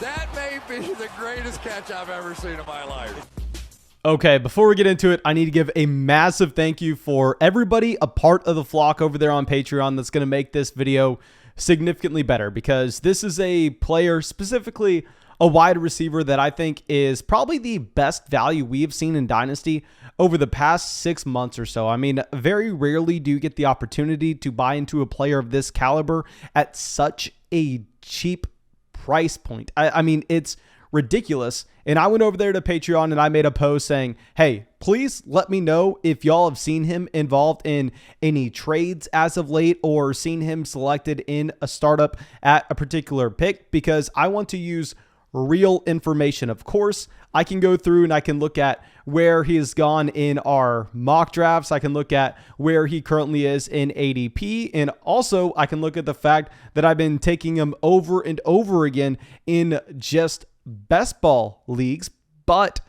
That may be the greatest catch I've ever seen in my life. Okay, before we get into it, I need to give a massive thank you for everybody a part of the flock over there on Patreon that's going to make this video significantly better, because this is a player, specifically a wide receiver, that I think is probably the best value we have seen in Dynasty over the past 6 months or so. I mean, very rarely do you get the opportunity to buy into a player of this caliber at such a cheap price point. I mean, it's ridiculous. And I went over there to Patreon and I made a post saying, hey, please let me know if y'all have seen him involved in any trades as of late or seen him selected in a startup at a particular pick, because I want to use real information. Of course, I can go through and I can look at where he has gone in our mock drafts. I can look at where he currently is in ADP. And also I can look at the fact that I've been taking him over and over again in just best ball leagues. But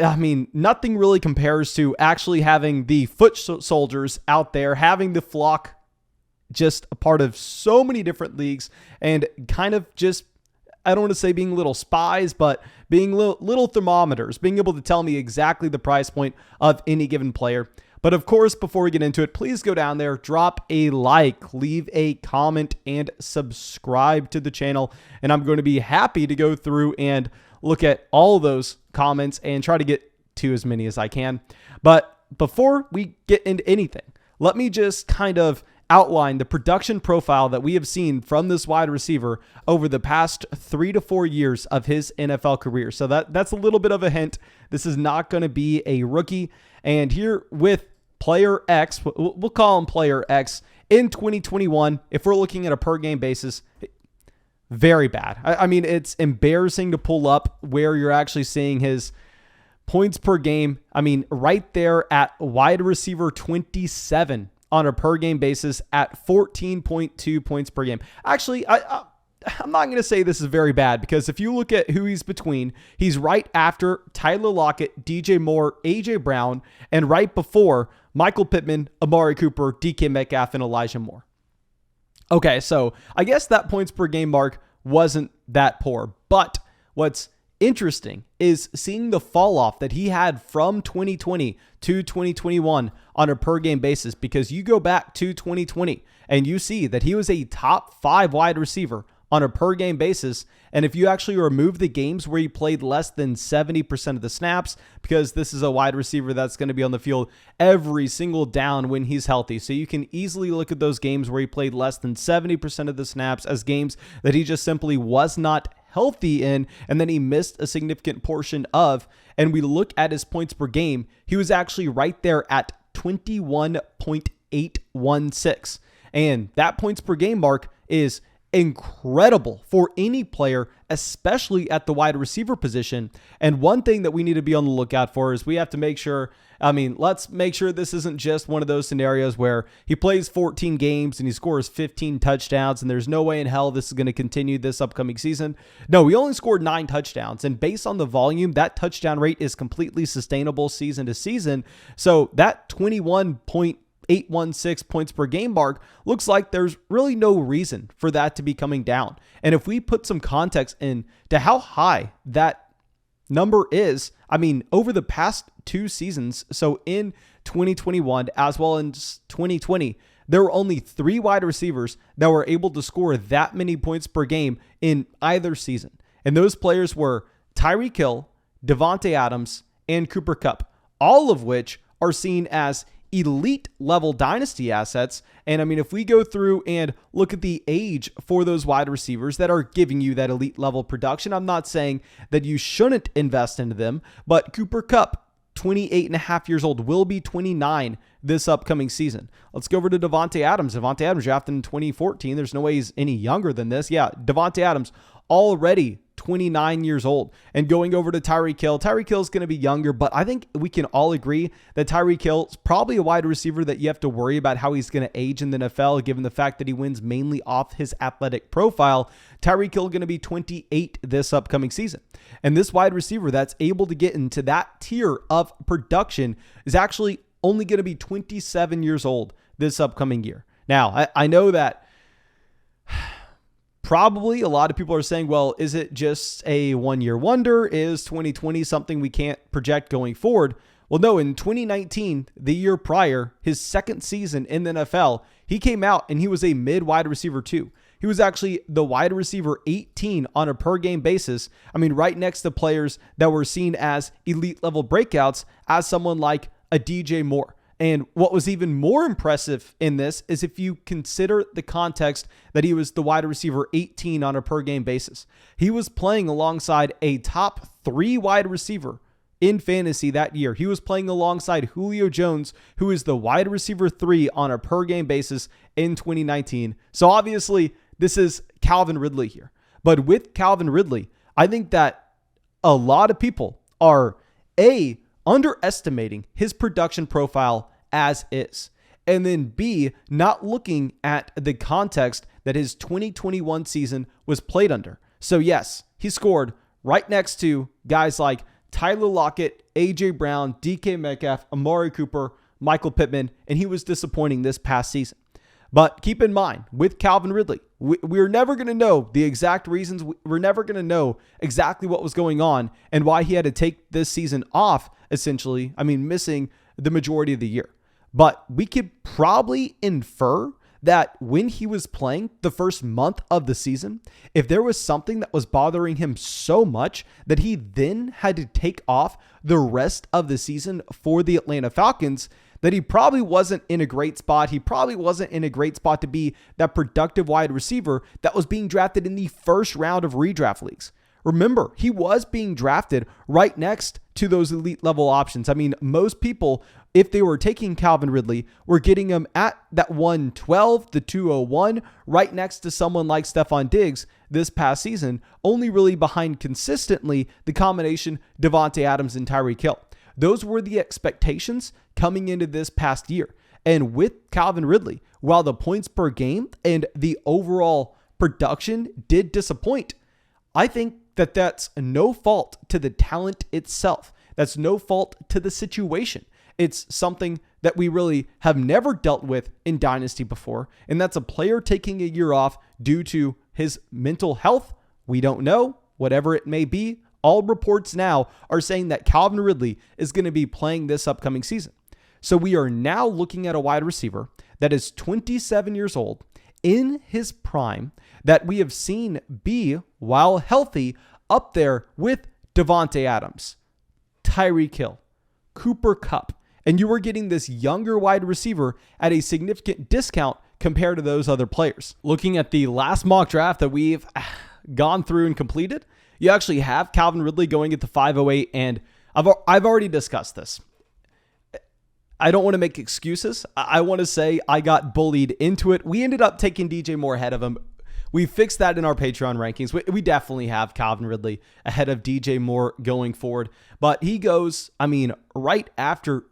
I mean, nothing really compares to actually having the foot soldiers out there, having the flock just a part of so many different leagues, and kind of just, I don't want to say being little spies, but being little thermometers, being able to tell me exactly the price point of any given player. But of course, before we get into it, please go down there, drop a like, leave a comment, and subscribe to the channel. And I'm going to be happy to go through and look at all those comments and try to get to as many as I can. But before we get into anything, let me just kind of outline the production profile that we have seen from this wide receiver over the past 3 to 4 years of his NFL career. So that's a little bit of a hint. This is not going to be a rookie. And here with player X, we'll call him player X, in 2021, if we're looking at a per game basis, very bad. I mean, it's embarrassing to pull up where you're actually seeing his points per game. I mean, right there at wide receiver 27 on a per game basis at 14.2 points per game. Actually, I'm not going to say this is very bad, because if you look at who he's between, he's right after Tyler Lockett, DJ Moore, AJ Brown, and right before Michael Pittman, Amari Cooper, DK Metcalf, and Elijah Moore. Okay, so I guess that points per game mark wasn't that poor, but what's interesting is seeing the fall off that he had from 2020 to 2021 on a per game basis, because you go back to 2020 and you see that he was a top 5 wide receiver on a per game basis. And if you actually remove the games where he played less than 70% of the snaps, because this is a wide receiver that's going to be on the field every single down when he's healthy. So you can easily look at those games where he played less than 70% of the snaps as games that he just simply was not healthy in, and then he missed a significant portion of, and we look at his points per game, he was actually right there at 21.816. And that points per game mark is incredible for any player, especially at the wide receiver position. And one thing that we need to be on the lookout for is we have to make sure, let's make sure this isn't just one of those scenarios where he plays 14 games and he scores 15 touchdowns and there's no way in hell this is going to continue this upcoming season. No, he only scored 9 touchdowns, and based on the volume, that touchdown rate is completely sustainable season to season. So that 21.816 points per game mark looks like there's really no reason for that to be coming down. And if we put some context into how high that number is, over the past 2 seasons, so in 2021 as well as 2020, there were only 3 wide receivers that were able to score that many points per game in either season. And those players were Tyreek Hill, Devontae Adams, and Cooper Kupp, all of which are seen as elite level dynasty assets. And if we go through and look at the age for those wide receivers that are giving you that elite level production, I'm not saying that you shouldn't invest into them, but Cooper Kupp, 28 and a half years old, will be 29 this upcoming season. Let's go over to Devontae Adams. Devontae Adams drafted in 2014. There's no way he's any younger than this. Yeah, Devontae Adams already 29 years old. And going over to Tyreek Hill, Tyreek Hill is going to be younger, but I think we can all agree that Tyreek Hill is probably a wide receiver that you have to worry about how he's going to age in the NFL, given the fact that he wins mainly off his athletic profile. Tyreek Hill going to be 28 this upcoming season. And this wide receiver that's able to get into that tier of production is actually only going to be 27 years old this upcoming year. Now, I know that probably a lot of people are saying, well, is it just a one-year wonder? Is 2020 something we can't project going forward? Well, no, in 2019, the year prior, his second season in the NFL, he came out and he was a mid-wide receiver too. He was actually the wide receiver 18 on a per game basis. I mean, right next to players that were seen as elite level breakouts as someone like a DJ Moore. And what was even more impressive in this is if you consider the context that he was the wide receiver 18 on a per game basis. He was playing alongside a top 3 wide receiver in fantasy that year. He was playing alongside Julio Jones, who is the wide receiver 3 on a per game basis in 2019. So obviously, this is Calvin Ridley here. But with Calvin Ridley, I think that a lot of people are underestimating his production profile as is, and then B, not looking at the context that his 2021 season was played under. So yes, he scored right next to guys like Tyler Lockett, A.J. Brown, DK Metcalf, Amari Cooper, Michael Pittman, and he was disappointing this past season. But keep in mind, with Calvin Ridley, we're never going to know the exact reasons. We're never going to know exactly what was going on and why he had to take this season off, essentially. I mean, missing the majority of the year. But we could probably infer that when he was playing the first month of the season, if there was something that was bothering him so much that he then had to take off the rest of the season for the Atlanta Falcons, that he probably wasn't in a great spot. He probably wasn't in a great spot to be that productive wide receiver that was being drafted in the first round of redraft leagues. Remember, he was being drafted right next to those elite level options. I mean, most people, if they were taking Calvin Ridley, were getting him at that 112, the 201, right next to someone like Stephon Diggs this past season, only really behind consistently the combination Davante Adams and Tyreek Hill. Those were the expectations coming into this past year. And with Calvin Ridley, while the points per game and the overall production did disappoint, I think that that's no fault to the talent itself. That's no fault to the situation. It's something that we really have never dealt with in Dynasty before, and that's a player taking a year off due to his mental health. We don't know, whatever it may be. All reports now are saying that Calvin Ridley is going to be playing this upcoming season. So we are now looking at a wide receiver that is 27 years old, in his prime, that we have seen be, while healthy, up there with Davante Adams, Tyreek Hill, Cooper Kupp, and you were getting this younger wide receiver at a significant discount compared to those other players. Looking at the last mock draft that we've gone through and completed, you actually have Calvin Ridley going at the 508, and I've already discussed this. I don't want to make excuses. I want to say I got bullied into it. We ended up taking DJ Moore ahead of him. We fixed that in our Patreon rankings. We definitely have Calvin Ridley ahead of DJ Moore going forward. But he goes, I mean, right after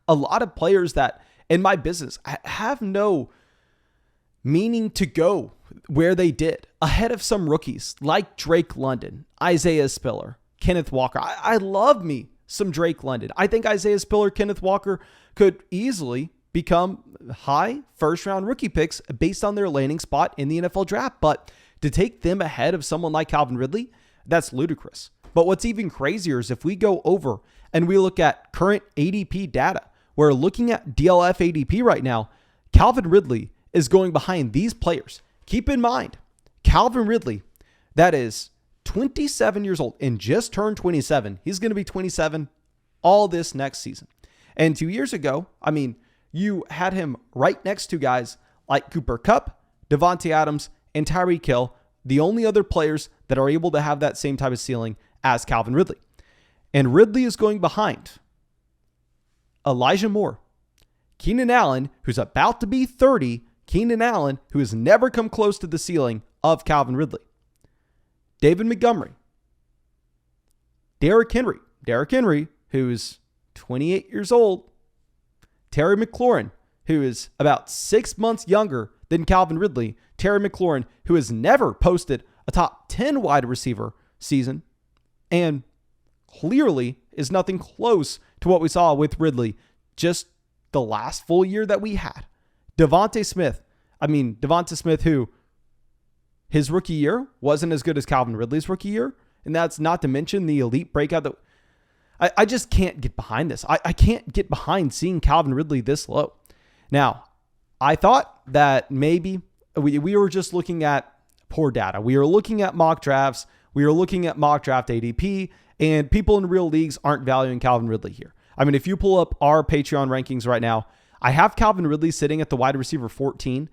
a lot of players that in my business have no meaning to go where they did, ahead of some rookies like Drake London, Isaiah Spiller, Kenneth Walker. I love me some Drake London. I think Isaiah Spiller, Kenneth Walker could easily become high first-round rookie picks based on their landing spot in the NFL draft. But to take them ahead of someone like Calvin Ridley, that's ludicrous. But what's even crazier is if we go over and we look at current ADP data, we're looking at DLF ADP right now, Calvin Ridley is going behind these players. Keep in mind, Calvin Ridley, that is 27 years old and just turned 27. He's going to be 27 all this next season. And 2 years ago, I mean, you had him right next to guys like Cooper Kupp, Davante Adams, and Tyreek Hill, the only other players that are able to have that same type of ceiling as Calvin Ridley. And Ridley is going behind Elijah Moore, Keenan Allen, who's about to be 30, Keenan Allen, who has never come close to the ceiling of Calvin Ridley, David Montgomery, Derrick Henry, who's 28 years old, Terry McLaurin, who is about 6 months younger than Calvin Ridley, Terry McLaurin, who has never posted a top 10 wide receiver season, and clearly is nothing close to what we saw with Ridley just the last full year that we had. Devonta Smith, who his rookie year wasn't as good as Calvin Ridley's rookie year. And that's not to mention the elite breakout that I just can't get behind this. I can't get behind seeing Calvin Ridley this low. Now, I thought that maybe we were just looking at poor data. We are looking at mock drafts. We are looking at mock draft ADP, and people in real leagues aren't valuing Calvin Ridley here. I mean, if you pull up our Patreon rankings right now, I have Calvin Ridley sitting at the wide receiver 14,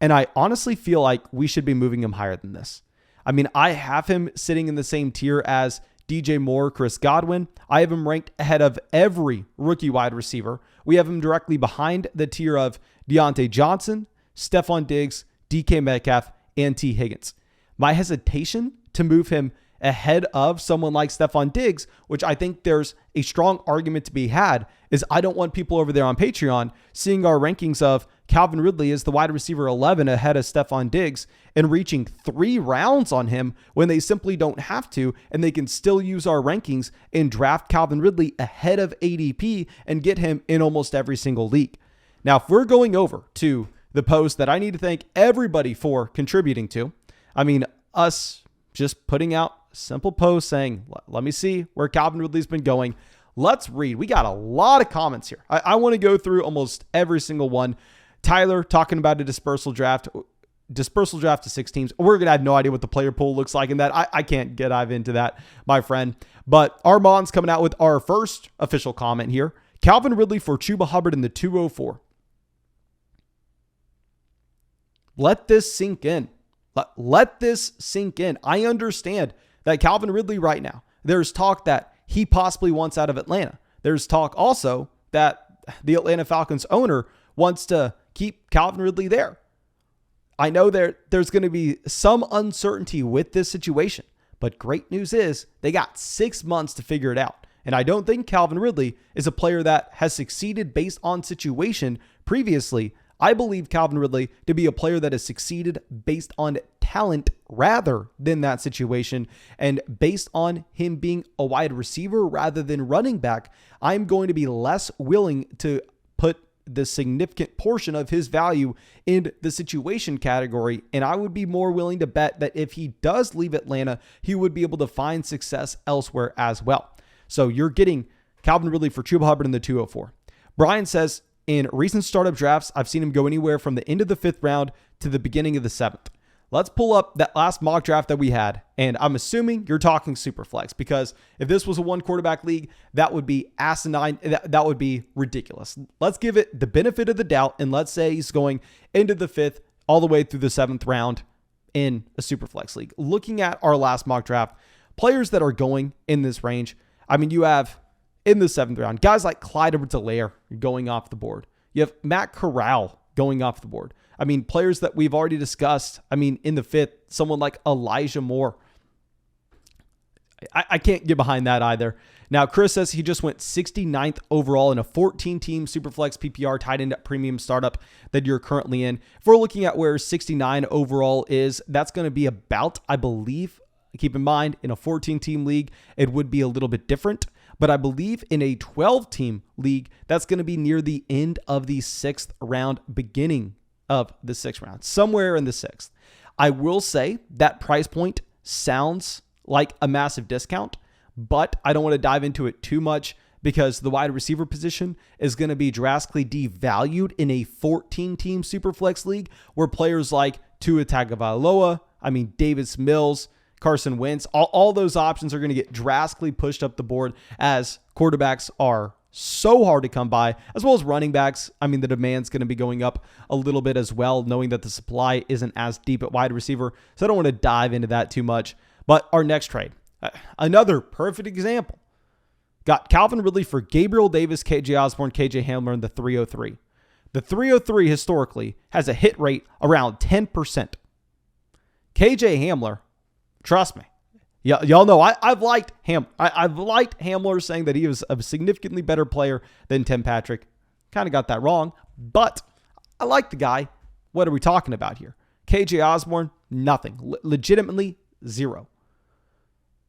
and I honestly feel like we should be moving him higher than this. I mean, I have him sitting in the same tier as DJ Moore, Chris Godwin. I have him ranked ahead of every rookie wide receiver. We have him directly behind the tier of Deontay Johnson, Stephon Diggs, DK Metcalf, and T. Higgins. My hesitation to move him ahead of someone like Stephon Diggs, which I think there's a strong argument to be had, is I don't want people over there on Patreon seeing our rankings of Calvin Ridley as the wide receiver 11 ahead of Stephon Diggs and reaching 3 rounds on him when they simply don't have to, and they can still use our rankings and draft Calvin Ridley ahead of ADP and get him in almost every single league. Now, if we're going over to the post that I need to thank everybody for contributing to, I mean, us just putting out simple posts saying, let me see where Calvin Ridley's been going. Let's read. We got a lot of comments here. I want to go through almost every single one. Tyler talking about a dispersal draft to 6 teams. We're going to have no idea what the player pool looks like in that. I can't dive into that, my friend. But Armand's coming out with our first official comment here. Calvin Ridley for Chuba Hubbard in the 204. Let this sink in. Let this sink in. I understand that Calvin Ridley right now, there's talk that he possibly wants out of Atlanta. There's talk also that the Atlanta Falcons owner wants to keep Calvin Ridley there. I know there's going to be some uncertainty with this situation, but great news is they got 6 months to figure it out. And I don't think Calvin Ridley is a player that has succeeded based on situation previously. I believe Calvin Ridley to be a player that has succeeded based on talent rather than that situation, and based on him being a wide receiver rather than running back. I'm going to be less willing to put the significant portion of his value in the situation category, and I would be more willing to bet that if he does leave Atlanta, he would be able to find success elsewhere as well. So you're getting Calvin Ridley for Chuba Hubbard in the 204. Brian says, in recent startup drafts, I've seen him go anywhere from the end of the 5th round to the beginning of the 7th. Let's pull up that last mock draft that we had, and I'm assuming you're talking Superflex, because if this was a 1 quarterback league, that would be asinine. That would be ridiculous. Let's give it the benefit of the doubt, and let's say he's going into the 5th all the way through the 7th round in a Superflex league. Looking at our last mock draft, players that are going in this range, I mean, you have in the 7th round, guys like Clyde Edwards-Helaire going off the board. You have Matt Corral going off the board. I mean, players that we've already discussed. I mean, in the 5th, someone like Elijah Moore. I can't get behind that either. Now, Chris says he just went 69th overall in a 14-team Superflex PPR tight end premium startup that you're currently in. If we're looking at where 69 overall is, that's going to be about, I believe, keep in mind, in a 14-team league, it would be a little bit different. But I believe in a 12-team league, that's going to be near the end of the 6th round, beginning of the 6th round, somewhere in the 6th. I will say that price point sounds like a massive discount, but I don't want to dive into it too much because the wide receiver position is going to be drastically devalued in a 14-team Superflex league where players like Tua Tagovailoa, Davis Mills, Carson Wentz, all those options are going to get drastically pushed up the board as quarterbacks are so hard to come by, as well as running backs. The demand's going to be going up a little bit as well, knowing that the supply isn't as deep at wide receiver. So I don't want to dive into that too much. But our next trade, another perfect example, got Calvin Ridley for Gabriel Davis, KJ Osborne, KJ Hamler in the 303. The 303 historically has a hit rate around 10%. KJ Hamler, trust me, y'all know I've liked Hamler, saying that he was a significantly better player than Tim Patrick. Kind of got that wrong, but I like the guy. What are we talking about here? KJ Osborne, nothing. Legitimately zero.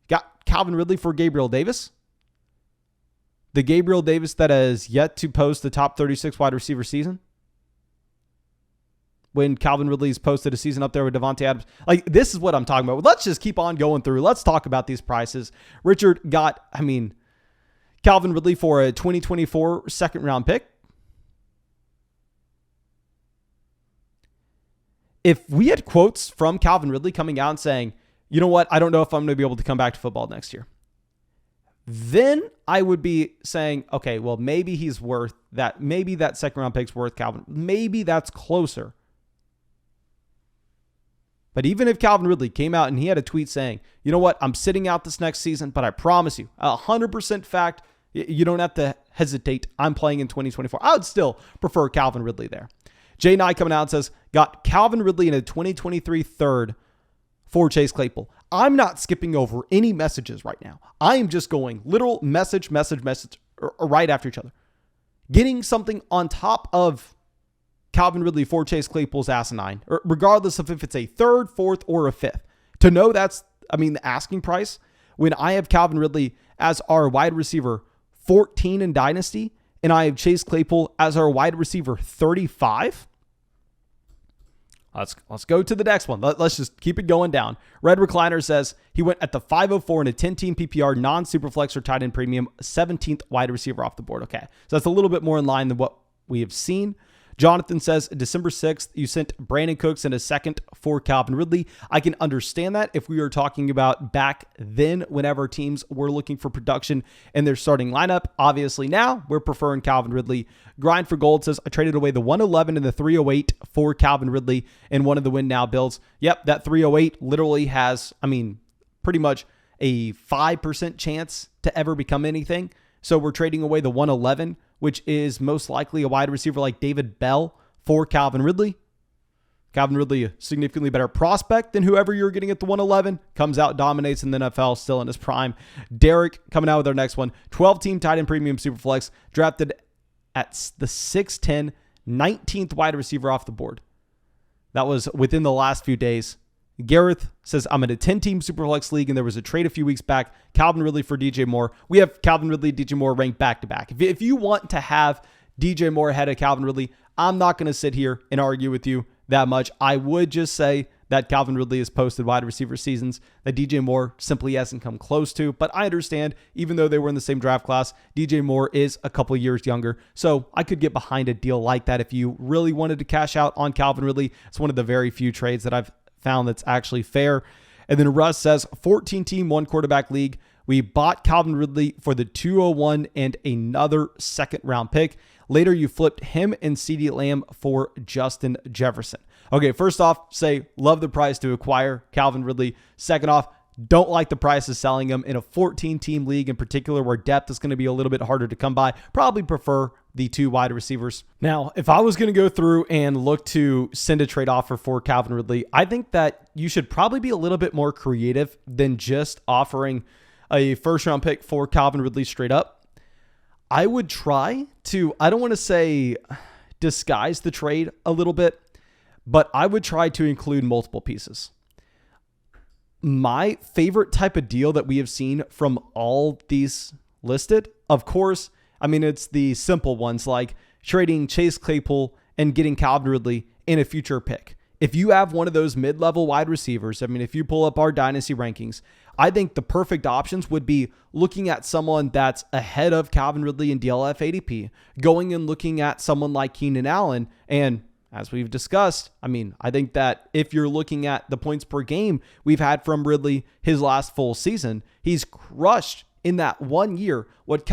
Got Calvin Ridley for Gabriel Davis. The Gabriel Davis that has yet to post the top 36 wide receiver season. when Calvin Ridley's posted a season up there with Devontae Adams. Like, this is what I'm talking about. Let's just keep on going through. Let's talk about these prices. Richard got, Calvin Ridley for a 2024 second round pick. If we had quotes from Calvin Ridley coming out and saying, you know what, I don't know if I'm going to be able to come back to football next year, then I would be saying, okay, well, maybe he's worth that. Maybe that second round pick's worth Calvin. Maybe that's closer. But even if Calvin Ridley came out and he had a tweet saying, you know what, I'm sitting out this next season, but I promise you, 100% fact, you don't have to hesitate. I'm playing in 2024. I would still prefer Calvin Ridley there. Jay Nye coming out and says, got Calvin Ridley in a 2023 third for Chase Claypool. I'm not skipping over any messages right now. I am just going literal message right after each other. Getting something on top of Calvin Ridley for Chase Claypool's asinine, regardless of if it's a third, fourth, or a fifth. To know that's, the asking price, when I have Calvin Ridley as our wide receiver 14 in Dynasty, and I have Chase Claypool as our wide receiver 35. Let's go to the next one. Let's just keep it going down. Red Recliner says he went at the 504 in a 10-team PPR, non-superflex or tight end premium, 17th wide receiver off the board. Okay, so that's a little bit more in line than what we have seen. Jonathan says, December 6th, you sent Brandon Cooks in a second for Calvin Ridley. I can understand that if we were talking about back then whenever teams were looking for production in their starting lineup. Obviously now we're preferring Calvin Ridley. Grind for Gold says, I traded away the 111 and the 308 for Calvin Ridley in one of the win now builds. Yep, that 308 literally has, pretty much a 5% chance to ever become anything. So we're trading away the 111, which is most likely a wide receiver like David Bell, for Calvin Ridley. Calvin Ridley, a significantly better prospect than whoever you're getting at the 111. Comes out, dominates in the NFL, still in his prime. Derek coming out with our next one. 12-team tight end premium superflex, drafted at the 6'10", 19th wide receiver off the board. That was within the last few days. Gareth says, I'm in a 10-team Superflex league, and there was a trade a few weeks back. Calvin Ridley for DJ Moore. We have Calvin Ridley, DJ Moore ranked back-to-back. If you want to have DJ Moore ahead of Calvin Ridley, I'm not going to sit here and argue with you that much. I would just say that Calvin Ridley has posted wide receiver seasons that DJ Moore simply hasn't come close to. But I understand, even though they were in the same draft class, DJ Moore is a couple years younger. So I could get behind a deal like that if you really wanted to cash out on Calvin Ridley. It's one of the very few trades that I've found that's actually fair. And then Russ says, 14-team, one quarterback league. We bought Calvin Ridley for the 201 and another second round pick. Later, you flipped him and CeeDee Lamb for Justin Jefferson. Okay, first off, say love the price to acquire Calvin Ridley. Second off, don't like the price of selling him in a 14-team league in particular where depth is going to be a little bit harder to come by. Probably prefer the two wide receivers. Now, if I was going to go through and look to send a trade offer for Calvin Ridley, I think that you should probably be a little bit more creative than just offering a first-round pick for Calvin Ridley straight up. I would try to, I don't want to say disguise the trade a little bit, but I would try to include multiple pieces. My favorite type of deal that we have seen from all these listed, of course, it's the simple ones like trading Chase Claypool and getting Calvin Ridley in a future pick. If you have one of those mid-level wide receivers, if you pull up our Dynasty rankings, I think the perfect options would be looking at someone that's ahead of Calvin Ridley in DLF ADP, going and looking at someone like Keenan Allen. And as we've discussed, I think that if you're looking at the points per game we've had from Ridley his last full season, he's crushed in that 1 year what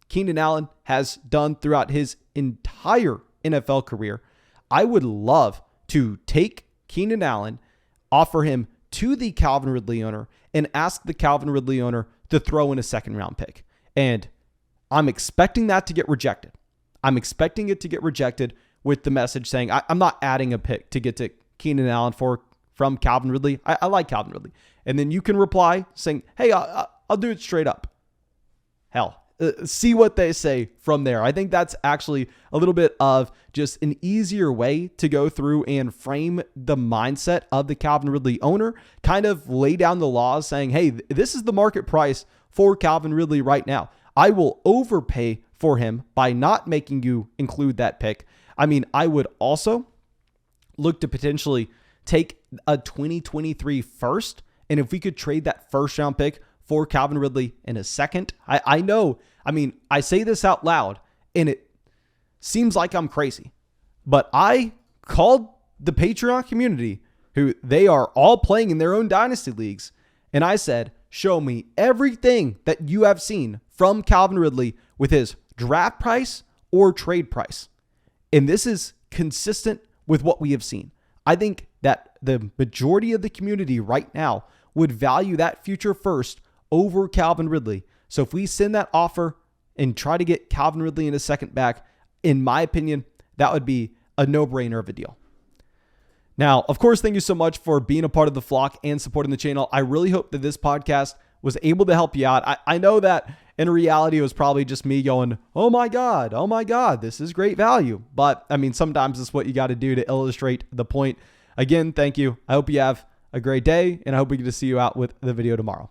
Keenan Allen has done throughout his entire NFL career. I would love to take Keenan Allen, offer him to the Calvin Ridley owner, and ask the Calvin Ridley owner to throw in a second round pick. And I'm expecting that to get rejected. I'm expecting it to get rejected with the message saying, I'm not adding a pick to get to Keenan Allen from Calvin Ridley. I like Calvin Ridley. And then you can reply saying, hey, I'll do it straight up. Hell, see what they say from there. I think that's actually a little bit of just an easier way to go through and frame the mindset of the Calvin Ridley owner, kind of lay down the laws saying, hey, this is the market price for Calvin Ridley right now. I will overpay for him by not making you include that pick. I would also look to potentially take a 2023 first. And if we could trade that first round pick for Calvin Ridley in a second, I know, I mean, I say this out loud and it seems like I'm crazy, but I called the Patreon community, who they are all playing in their own dynasty leagues, and I said, show me everything that you have seen from Calvin Ridley with his draft price or trade price. And this is consistent with what we have seen. I think that the majority of the community right now would value that future first over Calvin Ridley. So if we send that offer and try to get Calvin Ridley in a second back, in my opinion, that would be a no-brainer of a deal. Now, of course, thank you so much for being a part of the flock and supporting the channel. I really hope that this podcast was able to help you out. I know that in reality, it was probably just me going, oh my God, this is great value. But I mean, sometimes it's what you got to do to illustrate the point. Again, thank you. I hope you have a great day, and I hope we get to see you out with the video tomorrow.